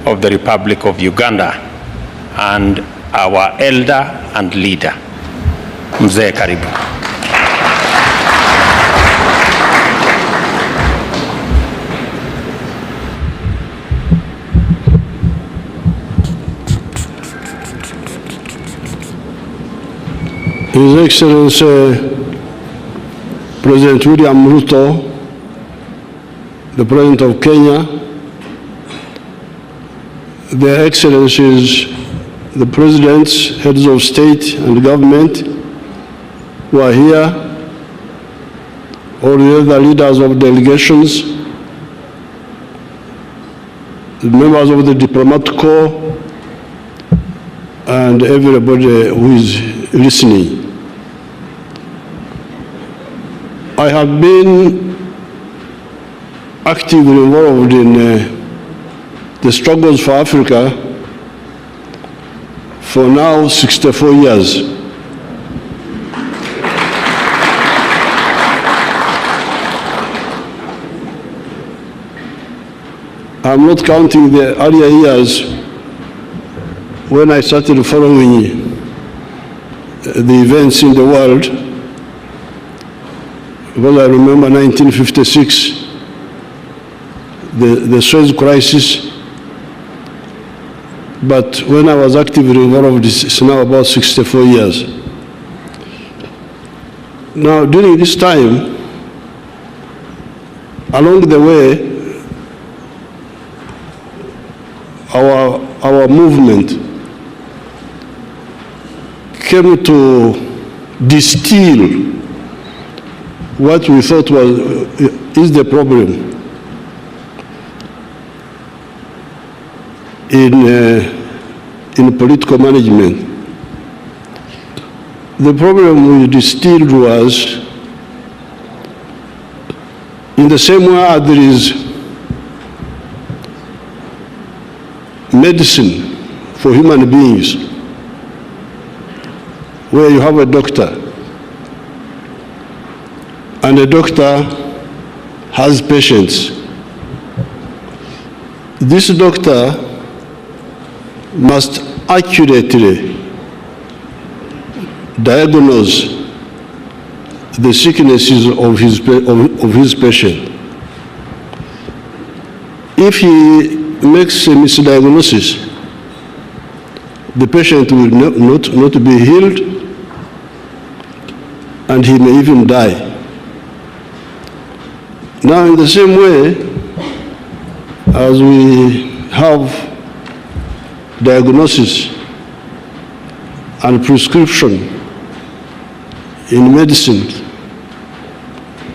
of the Republic of Uganda and our elder and leader. Mzee, karibu. His Excellency President William Ruto, the President of Kenya, Their Excellencies, the Presidents, Heads of State and Government who are here, all the other leaders of delegations, the members of the diplomatic corps, and everybody who is listening. I have been actively involved in the struggles for Africa for now 64 years. I'm not counting the earlier years when I started following the events in the world. Well, I remember 1956, the Suez crisis. But when I was actively involved, it's now about 64 years. Now, during this time, along the way, our movement came to distill what we thought is the problem in political management. The problem we distilled was, in the same way as there is medicine for human beings, where you have a doctor, and the doctor has patients. This doctor must accurately diagnose the sicknesses of his patient. If he makes a misdiagnosis, the patient will not be healed, and he may even die. Now, in the same way, as we have diagnosis and prescription in medicine,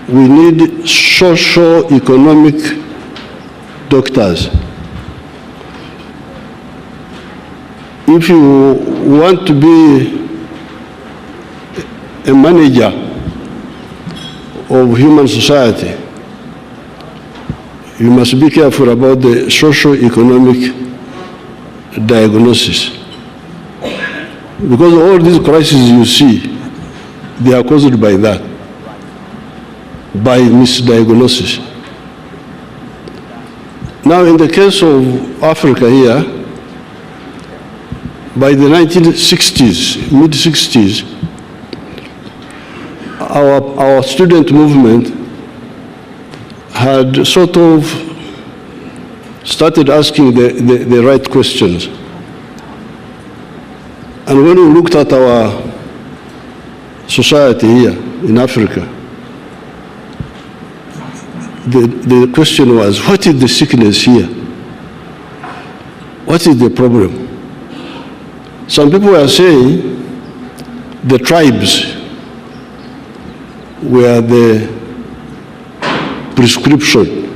we need socio-economic doctors. If you want to be a manager of human society, you must be careful about the socio-economic diagnosis. Because all these crises you see, they are caused by that, by misdiagnosis. Now, in the case of Africa here, by the 1960s, mid-60s, our student movement had sort of started asking the right questions. And when we looked at our society here in Africa, the question was, what is the sickness here? What is the problem? Some people are saying the tribes were the prescription,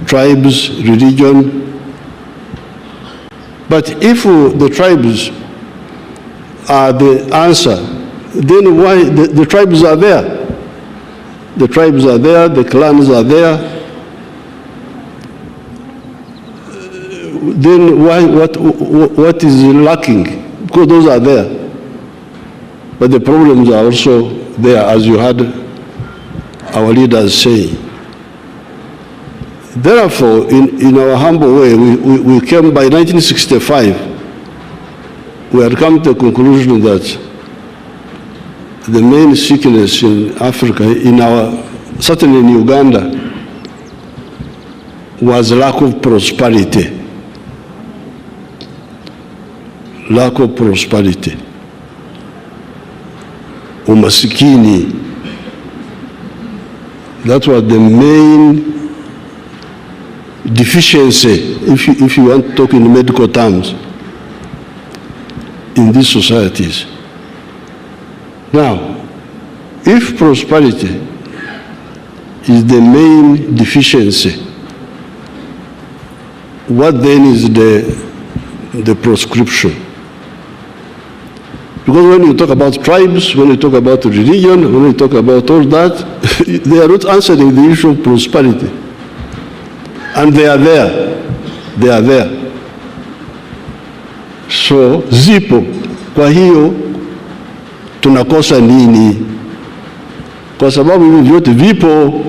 tribes, religion. But if the tribes are the answer, then why the tribes are there? The tribes are there, the clans are there. Then why, what is lacking? Because those are there. But the problems are also there, as you heard our leaders say. Therefore, in our humble way, we came by 1965, we had come to the conclusion that the main sickness in Africa, certainly in Uganda, was lack of prosperity. Lack of prosperity. Umasikini. That was the main deficiency, if you want to talk in medical terms, in these societies. Now, if prosperity is the main deficiency, what then is the prescription? Because when you talk about tribes, when you talk about religion, when you talk about all that, they are not answering the issue of prosperity. And they are there. They are there. So, zipo. Kwa hiyo, tunakosa nini? Kwa sababu hivi vyote vipo,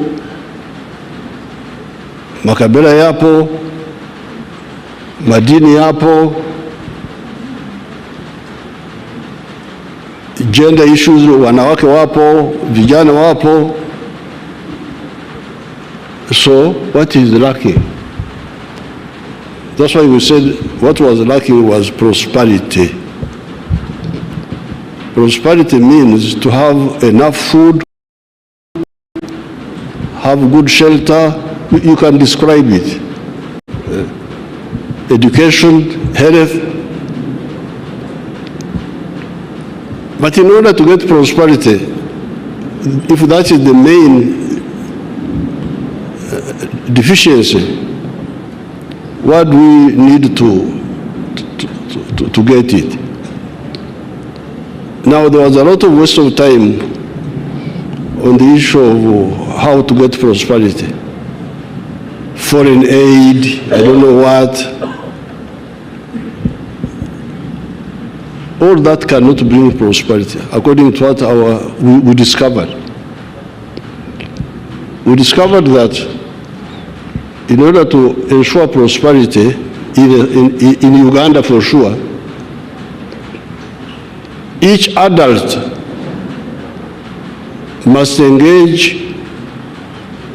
makabila yapo, madini yapo, gender issues, wanawake wapo, vijana wapo. So, what is lacking? That's why we said what was lacking was prosperity. Prosperity means to have enough food, have good shelter, you can describe it. Education, health. But in order to get prosperity, if that is the main deficiency, what do we need to get it? Now, there was a lot of waste of time on the issue of how to get prosperity. Foreign aid, I don't know what. All that cannot bring prosperity, according to what we discovered. We discovered that in order to ensure prosperity in Uganda for sure, each adult must engage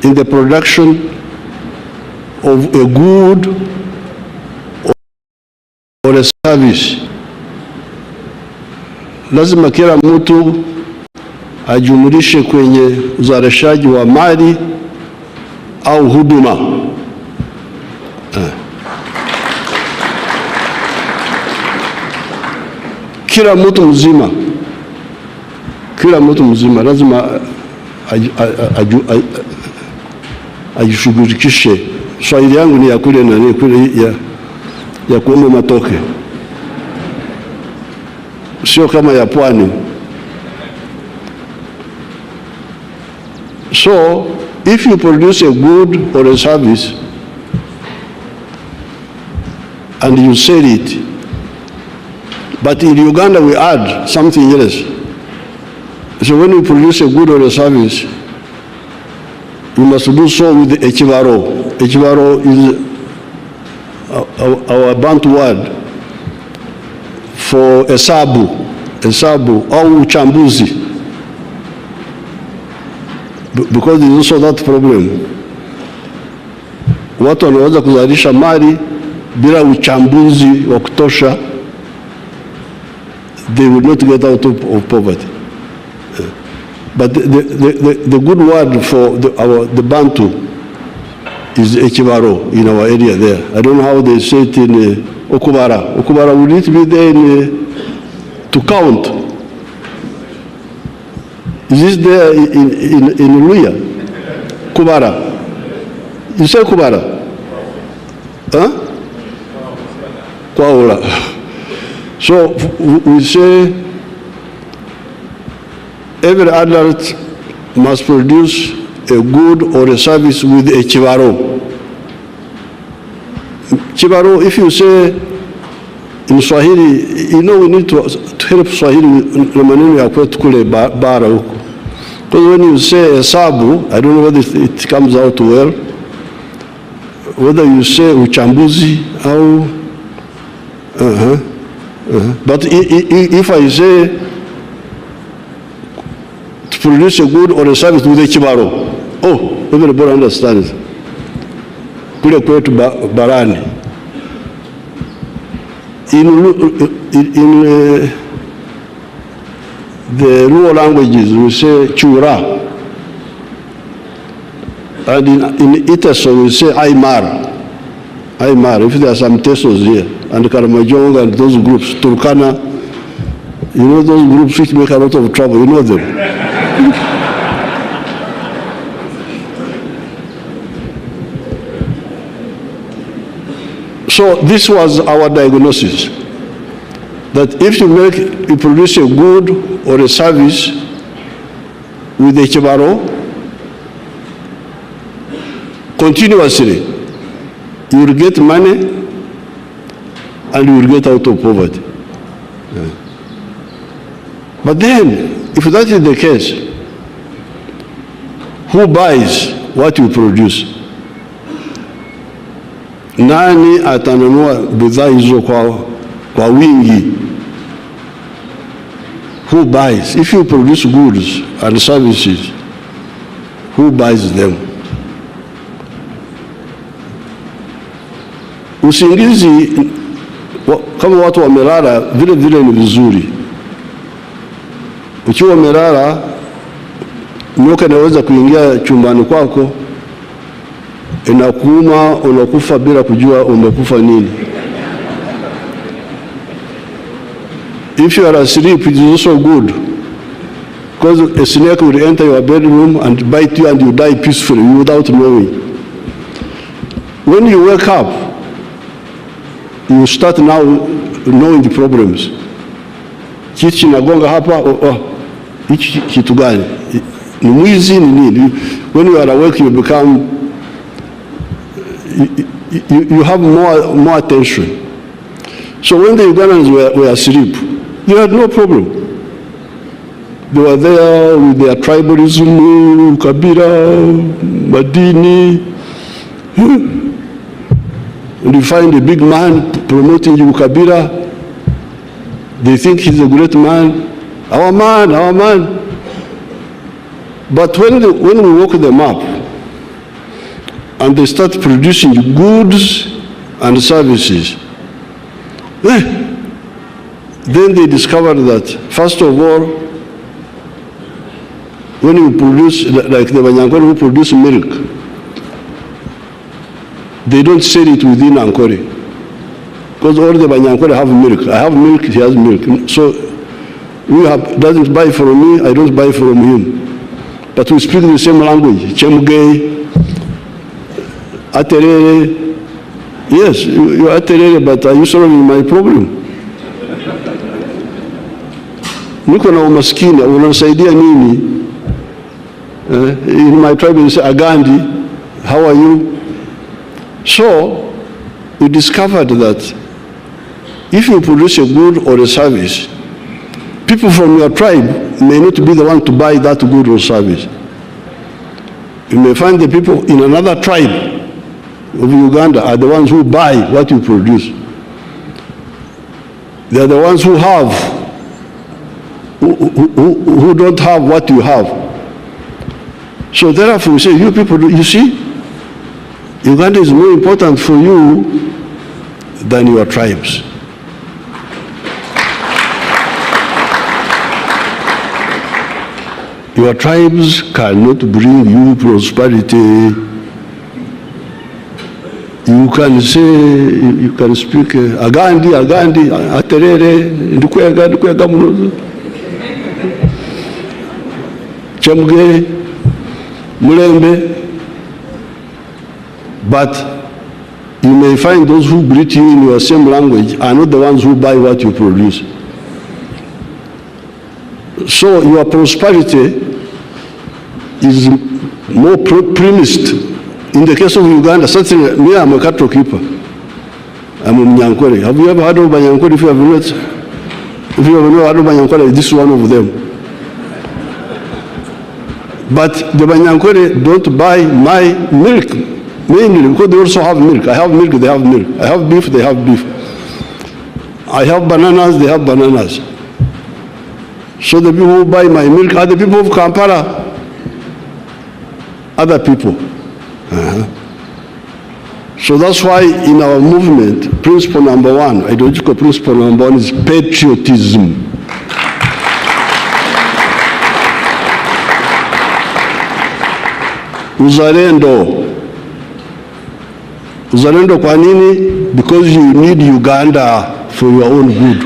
in the production of a good or a service. Lazima kila mtu ajumulishe kwenye uzalishaji wa mali au huduma. Kila mtu mzima lazima ajishughulikishe. Swahili yangu ni ya kule ya kuomba matoke, sio kama ya pwani. So, if you produce a good or a service and you sell it, but in Uganda we add something else. So when you produce a good or a service, you must do so with the echivaro. Echivaro is our Bantu word for hesabu au uchambuzi. Because there is also that problem. Watu wanaweza kuzalisha mali bila uchambuzi wa kutosha, they will not get out of poverty. But the good word for the Bantu is echivaro in our area there. I don't know how they say it in Okubara. Okubara, will it be there to count? Is this there in Luya? Kubara. You say Kubara? Huh? Kwaula. So we say every adult must produce a good or a service with a chivaro. Chivaro, if you say in Swahili, you know we need to help Swahili na maneno ya kwetu kule bara huko. Because when you say hesabu, I don't know whether it comes out well. whether you say uchambuzi au but if I say to produce a good or a service with a chibaro, oh, everybody understands. Kule kwetu barani. In the rural languages, we say chura. And in Itaso, we say Aymar. Aymar, if there are some Tesos here, and Karamajong and those groups, Turkana, you know those groups which make a lot of trouble, you know them. So this was our diagnosis, that if you produce a good or a service with a chibaro, continuously, you will get money and you will get out of poverty. Yeah. But then, if that is the case, who buys what you produce? Nani atanunua bidhaa hizo kwa wingi? Who buys? If you produce goods and services, who buys them? Usingizi kama watu wamelala vile vile ni vizuri. Ukiwa wamelala, nyoka inaweza kuingia chumbani kwako, inakuuma, unakufa bila kujua umekufa nini. If you are asleep, it is also good, because a snake will enter your bedroom and bite you and you die peacefully without knowing. When you wake up, you start now knowing the problems. Kichi nagonga hapa, hichi kitu gani? Ni mwizi ni nini? When you are awake, you become, you have more attention. So when the Ugandans were asleep, they had no problem. They were there with their tribalism, Kabila, Madini. And you find a big man promoting Kabila. They think he's a great man. Our man, our man. But when we woke them up and they start producing goods and services, then they discovered that, first of all, when you produce, like the Banyankore who produce milk, they don't sell it within Ankore. Because all the Banyankore have milk. I have milk, he has milk. So we have, doesn't buy from me, I don't buy from him. But we speak the same language. Chemge, Aterere. Yes, you are Aterere, but are you solving my problem? Niko na umaskini, unasaidia nini? In my tribe, you say, Agandi, how are you? So, we discovered that if you produce a good or a service, people from your tribe may not be the one to buy that good or service. You may find the people in another tribe of Uganda are the ones who buy what you produce. They are the ones who have, who don't have what you have. So therefore we say, you people, you see, Uganda is more important for you than your tribes. Your tribes cannot bring you prosperity. You can say, you can speak, Agandi, Aterere, Ndukwega Munozo, Chemge, Mulembe. But you may find those who greet you in your same language are not the ones who buy what you produce. So your prosperity is more premised. In the case of Uganda, certainly, me, I'm a cattle keeper. I'm a Mnyankore. Have you ever heard of Banyankore? If you have not, if you have not heard of Banyankore, this is one of them. But the Banyankore don't buy my milk. Mainly because they also have milk. I have milk, they have milk. I have beef, they have beef. I have bananas, they have bananas. So the people who buy my milk are the people of Kampala. Other people. So that's why in our movement, principle number one, ideological principle number one is patriotism. Uzalendo. Uzalendo kwa nini? Because you need Uganda for your own good.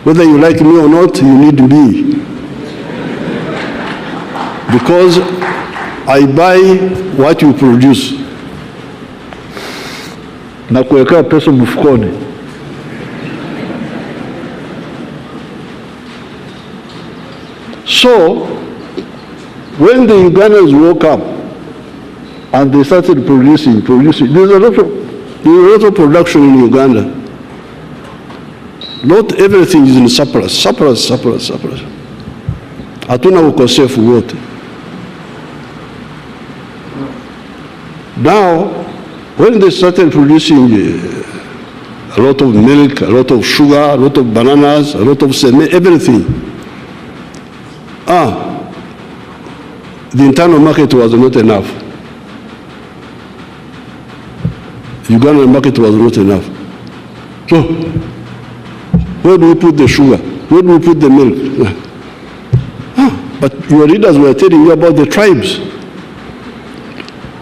Whether you like me or not, you need me. Because I buy what you produce. Na kuweka pesa mfukoni. So, when the Ugandans woke up and they started producing, there's a lot of production in Uganda. Not everything is in surplus. Hatuna ukosefu wote. Now, when they started producing a lot of milk, a lot of sugar, a lot of bananas, a lot of cement, everything, the internal market was not enough. The Ugandan market was not enough. So, where do we put the sugar? Where do we put the milk? But your leaders were telling you about the tribes.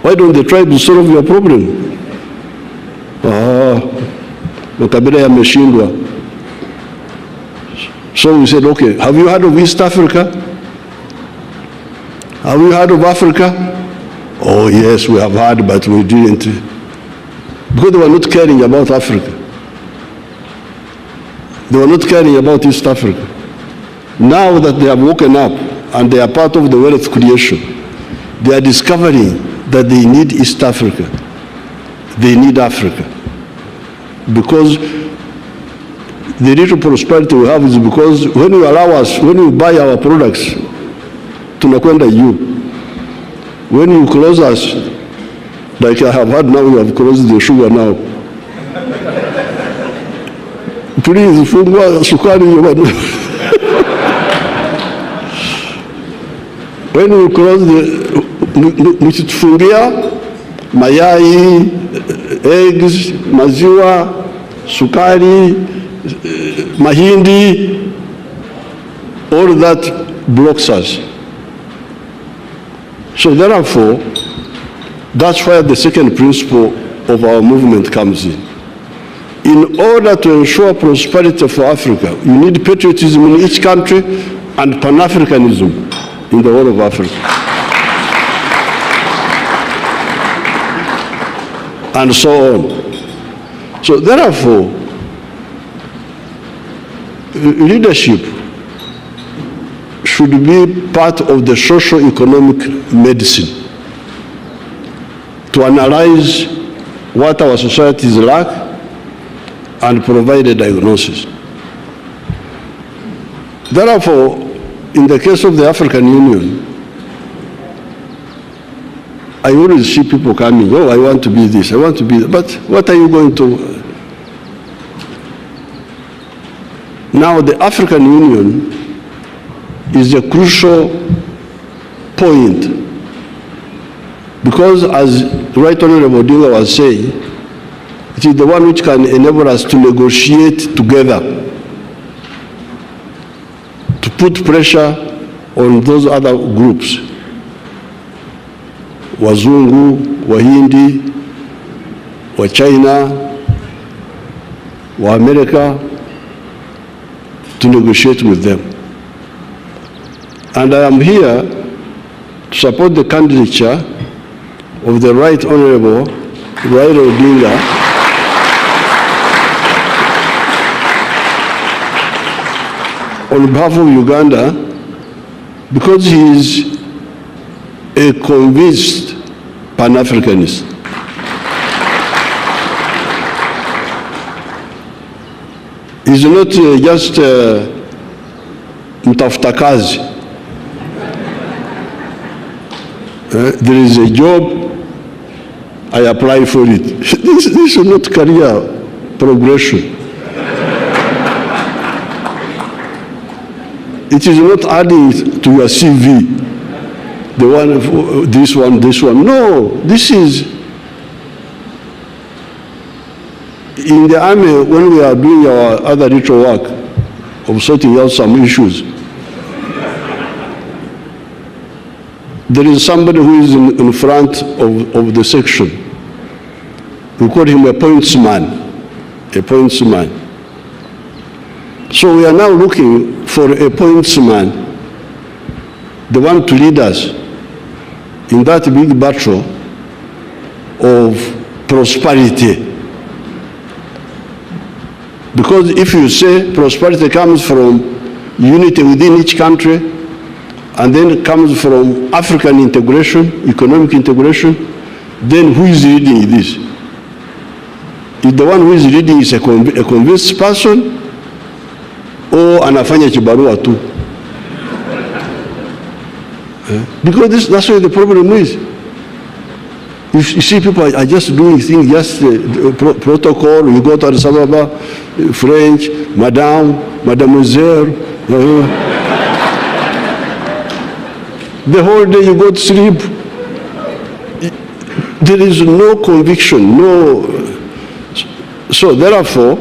Why don't the tribes solve your problem? Makabila yameshindwa. So we said, okay, have you heard of East Africa? Have you heard of Africa? Oh yes, we have heard, but we didn't. Because they were not caring about Africa. They were not caring about East Africa. Now that they have woken up and they are part of the wealth creation, they are discovering that they need East Africa. They need Africa. Because the little prosperity we have is because when you allow us, when you buy our products, tunakwenda you. When you close us, like I have heard now, you have closed the sugar now. Please, fungua sukari yobanu. When you close the, mkitufungia mayai, eggs, maziwa, sukari, mahindi, all that blocks us. So therefore, that's where the second principle of our movement comes in. In order to ensure prosperity for Africa, you need patriotism in each country and Pan-Africanism in the whole of Africa. And so on. So therefore, leadership should be part of the socio-economic medicine to analyze what our societies lack and provide a diagnosis. Therefore, in the case of the African Union, I always see people coming, oh, I want to be this, I want to be that. But what are you going to? Now, the African Union is a crucial point because, as Right Honorable Odinga was saying, it is the one which can enable us to negotiate together, to put pressure on those other groups, Wazungu, Wahindi, wa China, wa America, to negotiate with them. And I am here to support the candidature of the Right Honorable Raila Odinga on behalf of Uganda, because he is a convinced Pan-Africanist. He's not just mtafuta kazi. There is a job I apply for it. This is not career progression. It is not adding to your CV. The one, this one, this one. No, this is, in the army, when we are doing our other little work of sorting out some issues, there is somebody who is in front of the section. We call him a pointsman, a pointsman. So we are now looking for a pointsman, the one to lead us in that big battle of prosperity. Because if you say prosperity comes from unity within each country, and then it comes from African integration, economic integration, then who is leading this? If the one who is leading is a convinced person, or anafanya kibarua tu? Because that's where the problem is. You see, people are just doing things, just protocol. You go to Addis Ababa, French, madame, mademoiselle. The whole day you go to sleep. There is no conviction, no. So therefore,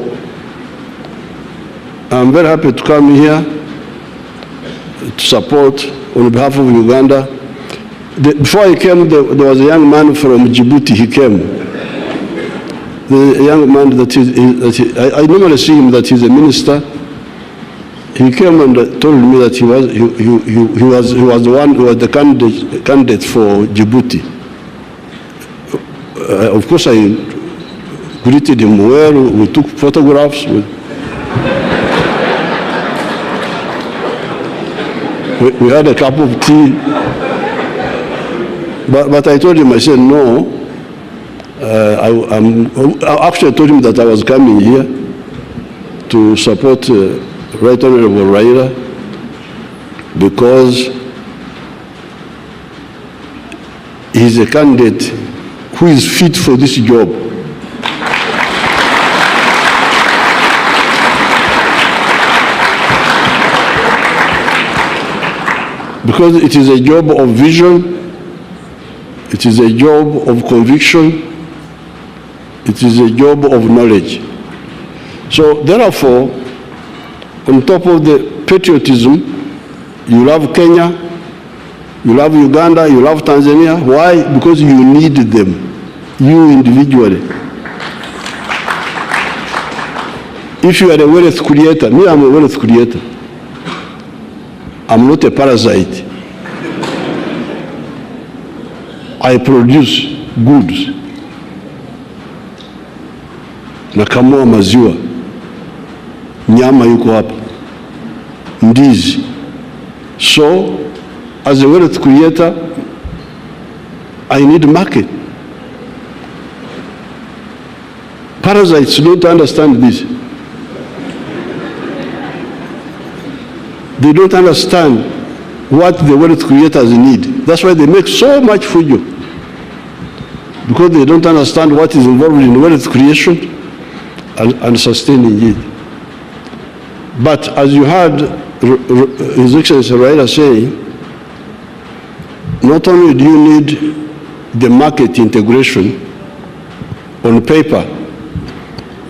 I'm very happy to come here to support on behalf of Uganda. Before I came, there was a young man from Djibouti. He came. The young man I normally see him that he's a minister. He came and told me that he was the one who was the candidate for Djibouti. Of course, I greeted him well. We took photographs. We had a cup of tea. But I told him, I said, no. I actually told him that I was coming here to support Right Honorable Raila because he's a candidate who is fit for this job. Because it is a job of vision, it is a job of conviction, it is a job of knowledge. So therefore, on top of the patriotism, you love Kenya, you love Uganda, you love Tanzania. Why? Because you need them, you individually. If you are a wealth creator, me, I'm a wealth creator. I'm not a parasite. I produce goods. Nakamua maziwa. Nyama yuko hapa. Ndizi. So, as a wealth creator, I need market. Parasites don't understand this. They don't understand what the wealth creators need. That's why they make so much fujo. Because they don't understand what is involved in wealth creation and sustaining it. But as you heard His Excellency Raila saying, not only do you need the market integration on paper,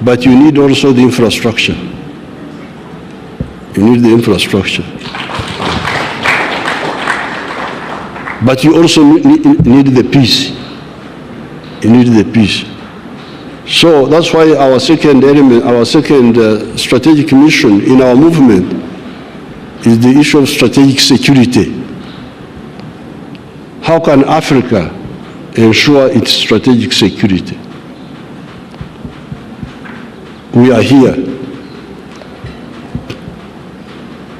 but you need also the infrastructure. You need the infrastructure. But you also need the peace. You need the peace. So that's why our second element, our second strategic mission in our movement is the issue of strategic security. How can Africa ensure its strategic security? We are here.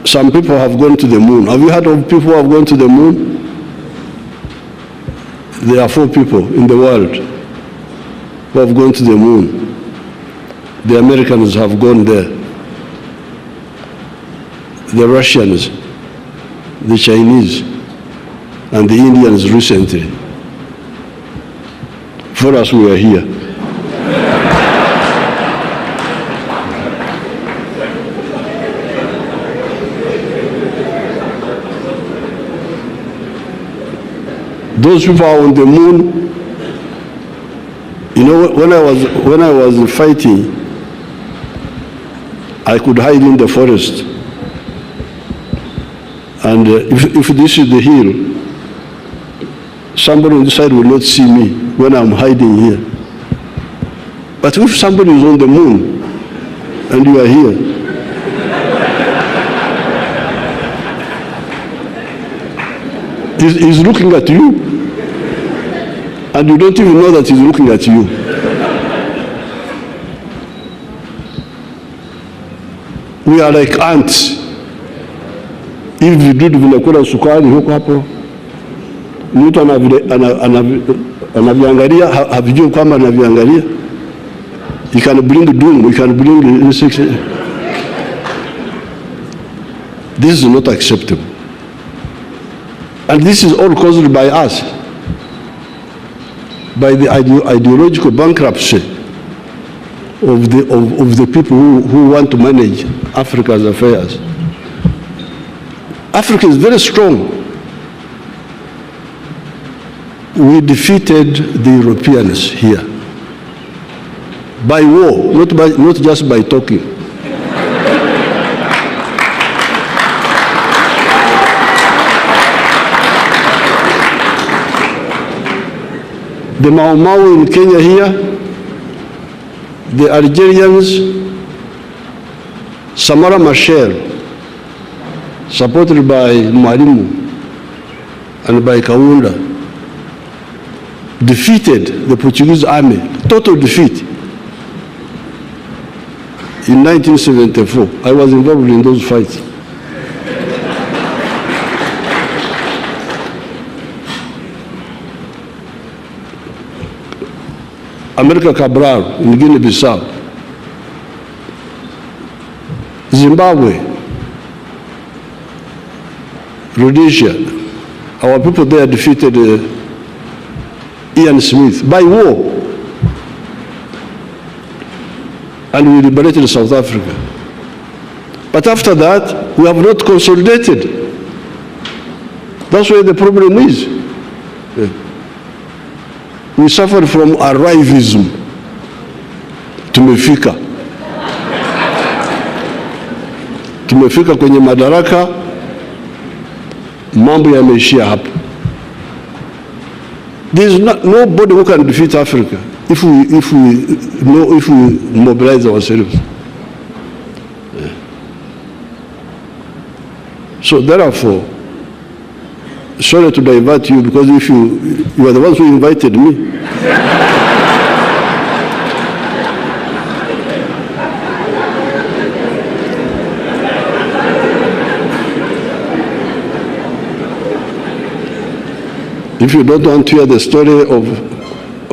Some people have gone to the moon. Have you heard of people who have gone to the moon? There are 4 people in the world who have gone to the moon. The Americans have gone there. The Russians, the Chinese, and the Indians recently. for us we are here. Those people are on the moon. You know, when I was fighting, I could hide in the forest. And if this is the hill, somebody on this side will not see me when I'm hiding here. But if somebody is on the moon and you are here, he's looking at you, and you don't even know that he's looking at you. We are like ants. Hivi vidudu vinakula sukari huko hapo, mtu anaviangalia, havijui kwamba anaviangalia. You can bring doom, you can bring insects. This is not acceptable. And this is all caused by us, by the ideological bankruptcy of the people who want to manage Africa's affairs. Africa is very strong. We defeated the Europeans here by war, not just by talking. The Mau Mau in Kenya here, the Algerians, Samara Machel, supported by Mwalimu and by Kaunda, defeated the Portuguese army, total defeat, in 1974. I was involved in those fights. America Cabral in Guinea-Bissau, Zimbabwe, Rhodesia, our people there defeated Ian Smith by war, and we liberated South Africa. But after that, we have not consolidated. That's where the problem is. We suffer from arrivism. Tumefika kwenye madaraka, mambo yameishia hapo. There is nobody who can defeat Africa if we mobilize ourselves. So therefore, sorry to divert you, because if you are the ones who invited me. If you don't want to hear the story of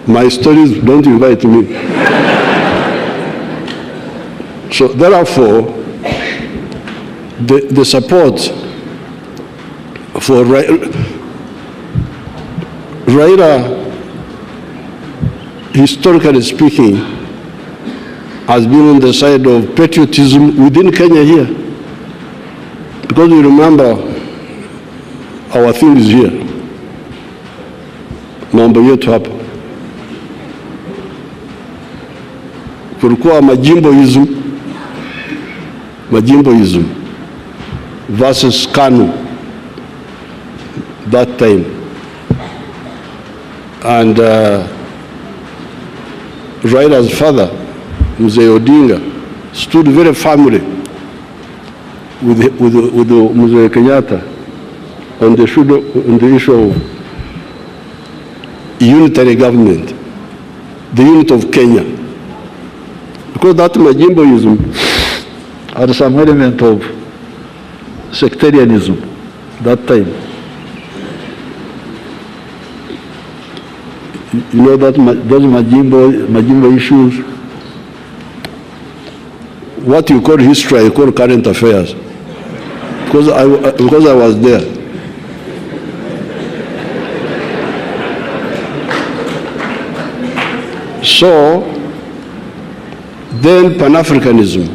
my stories, don't invite me. So therefore, the support for Raila, historically speaking, has been on the side of patriotism within Kenya here. Because we remember our thing is here. Mambo yetu hapa. Kulikuwa majimboism versus KANU that time. And Raila's father, Mzee Odinga, stood very firmly with Mzee Kenyatta on the issue of unitary government, the unit of Kenya. Because that majimboism had some element of sectarianism that time. You know that those majimbo issues, what you call history, I call current affairs. Because I was there. So, then Pan-Africanism.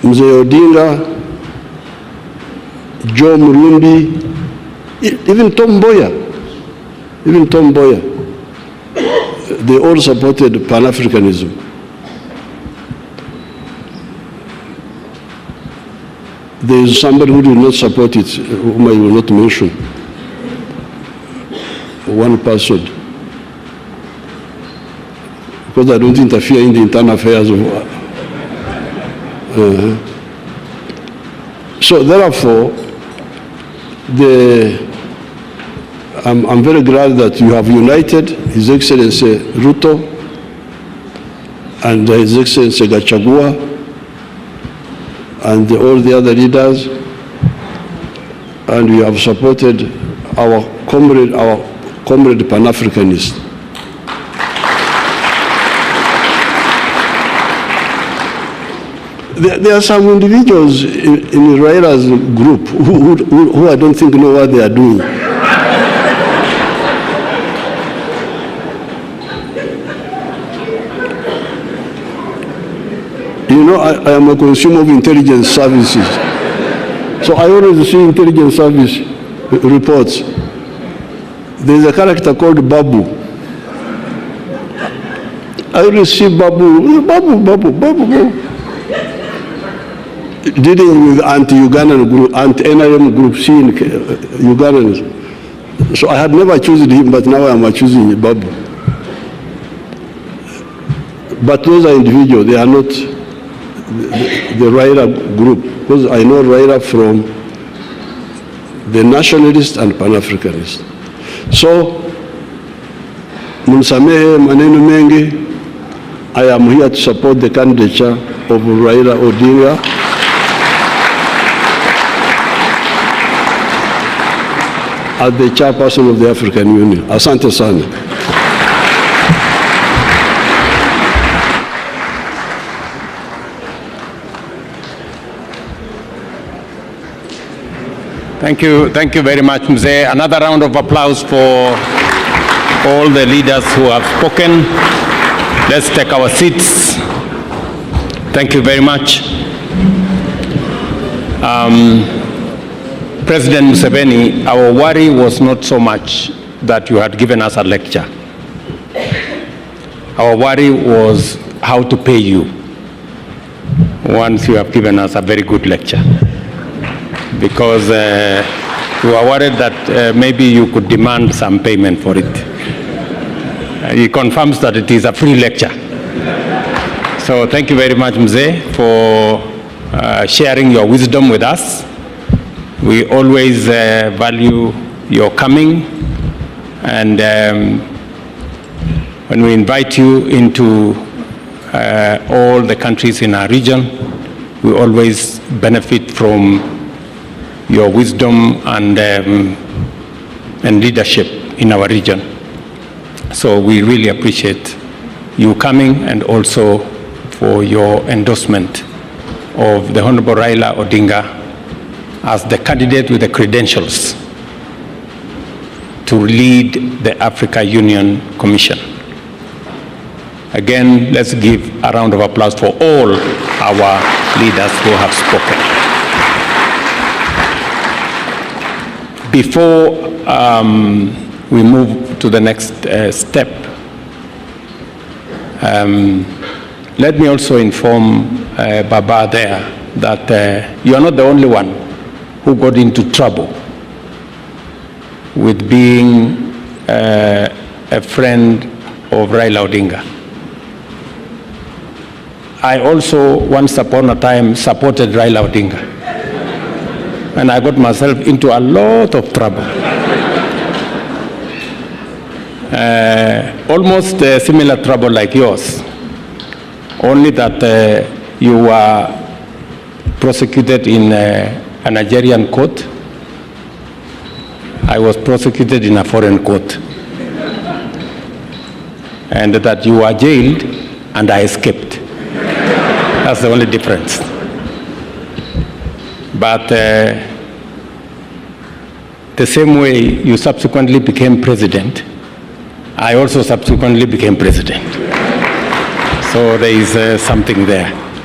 Mzee Odinga, Joe Murundi, even Tom Mboya, they all supported Pan-Africanism. There is somebody who did not support it, whom I will not mention. One person. Because I don't interfere in the internal affairs of... So therefore, I'm very glad that you have united His Excellency Ruto and His Excellency Gachagua and all the other leaders, and you have supported our comrade Pan-Africanist. There are some individuals in Raila's group who I don't think know what they are doing. You know, I am a consumer of intelligence services. So I always see intelligence service reports. There's a character called Babu. I always see Babu. Dealing with anti-Ugandan group, anti-NRM group, seeing Ugandans. So I had never chosen him, but now I am choosing Babu. But those are individuals, they are not the Raila group, because I know Raila from the nationalist and Pan-Africanist. So, Munsamehe maneno mengi, I am here to support the candidature of Raila Odinga. As the chairperson of the African Union. Asante sana. Thank you very much, Mzee. Another round of applause for all the leaders who have spoken. Let's take our seats. Thank you very much. President Museveni, our worry was not so much that you had given us a lecture. Our worry was how to pay you once you have given us a very good lecture. Because we were worried that maybe you could demand some payment for it. He confirms that it is a free lecture. So thank you very much, Mzee, for sharing your wisdom with us. We always value your coming, and when we invite you into all the countries in our region, we always benefit from your wisdom and leadership in our region. So we really appreciate you coming, and also for your endorsement of the Honorable Raila Odinga as the candidate with the credentials to lead the Africa Union Commission. Again, let's give a round of applause for all our leaders who have spoken. Before we move to the next step, let me also inform Baba there that you are not the only one who got into trouble with being a friend of Raila Odinga. I also once upon a time supported Raila Odinga, and I got myself into a lot of trouble. Almost similar trouble like yours, only that you were prosecuted in a Nigerian court. I was prosecuted in a foreign court. And that you were jailed and I escaped. That's the only difference. But the same way you subsequently became president, I also subsequently became president. So there is something there.